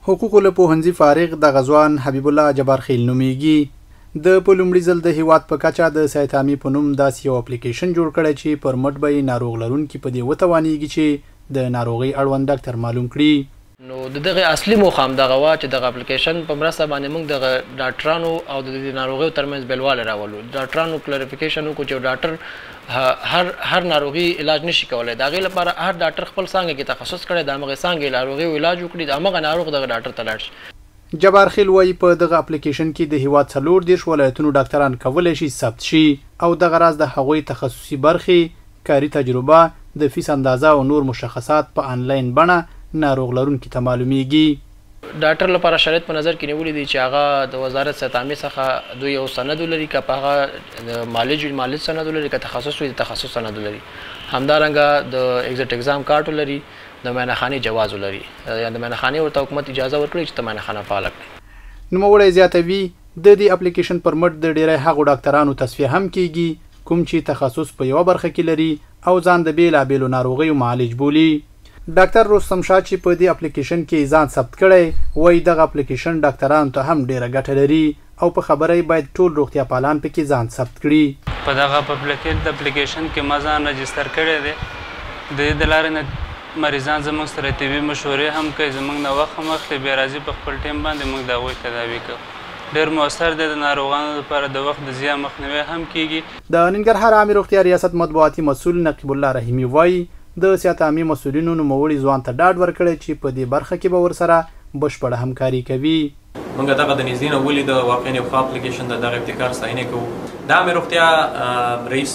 حقوقو له پوهنځي فارغ د غزوان حبیب الله جبارخیل نومیږي د په لومړي ځل د هیواد په کچه د سایتامي په نوم داسې یو اپلیکیشن جوړ کړی چې پر مټ به یې ناروغ لرونکي په دې وتوانیږي چې د ناروغۍ اړوند ډاکټر معلوم کړي. نو دغه اصلي موخه هم دغه وه چې دغه اپلیکیشن په مرسته باندې موږ دغه ډاکټرانو او د ناروغیو ترمنځ بېلوالی راولو. ډاکټرانو کلریفیکیشن وکړو چې ډاکټر هر ناروغي علاج نشي کولی. د هغې لپاره هر ډاکټر خپل څانګه کې تخصص کړی د همغې څانګې ناروغیو علاج وکړي، د همغه ناروغ دغه ډاکټر ته لاړ شي. جبارخیل وایي په دغه اپلیکیشن کې د هیواد 40 ولایتونو ډاکټران کولی شي ثبت شي او دغه راز د هغوی تخصصي برخې، کاري تجربه، د فیس اندازه او نور مشخصات په آنلاین بڼه ناروغ لرونکي ته معلومیږي. ډاکټر لپاره شرایط په نظر کې نیولي دي چې هغه د وزارت سایتامي څخه دوی یو سند ولري، که په هغه د مالج سند ولري، که تخصص وي د تخصص سند ولري، همدارنګه د ایگزیټ اگزام کارت ولري، د معاینهخانې جواز ولري یا د معاینهخانې ورته حکومت اجازه ورکړي چې ته معاینهخانه فعاله کړي. نوموړی زیاتوي د دې اپلیکیشن پر مټ د ډیری هغو ډاکټرانو تصفیه هم کیږي کوم چې تخصص په یوه برخه کې لري او ځان د بیلابیلو ناروغیو معالج بولي. ډاکټر رستم شاه چې په دې اپلیکیشن کې ځان ثبت کړی وایي دغه اپلیکیشن ډاکټرانو ته هم ډیره ګټه لري او په خبره باید ټول روغتیا پالان پکې ځان ثبت کړي. په دغه اپلیکیشن کې ما ځان رجسټر کړی دی. د دې د لارې نه مریضان زموږ سره طبي مشورې هم کوي، زموږ نه وخت هم اخلي، بیا راځي په خپل ټیم باندې موږ د هغوی تداوي کوو. ډېر مؤثر دی، د ناروغانو لپاره د وخت د ضیاع مخنیوی هم کیږي. د ننګرهار عامې روغتیا ریاست مطبوعاتي مسؤل نقیب الله رحیمي وایي د سیاتامي مسؤلینو نوموړي ځوان ته ډاډ ورکړی چې په دې برخه کې به ورسره بشپړه همکاري کوي. موږ دغه د نږدې نه ولید واقعا یو ښه اپلیکیشن د دغه ابتکار ستاینه کوو. د عامې روغتیا رئیس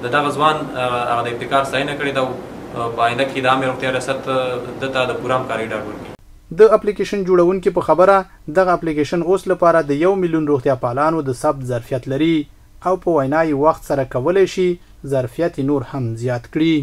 د دغه ځوان هغه د ابتکار ستاینه کړې ده. په آینده کې د عامې روغتیا ریاست دته د پوره همکارۍ ډاډ ورکوي. د اپلیکیشن جوړونکي په خبره دغه اپلیکیشن اوس لپاره د 1 میلیون روغتیا پالانو د ثبت ظرفیت لري او په وینا یې وخت سره کولی شي ظرفیت نور هم زیات کړي.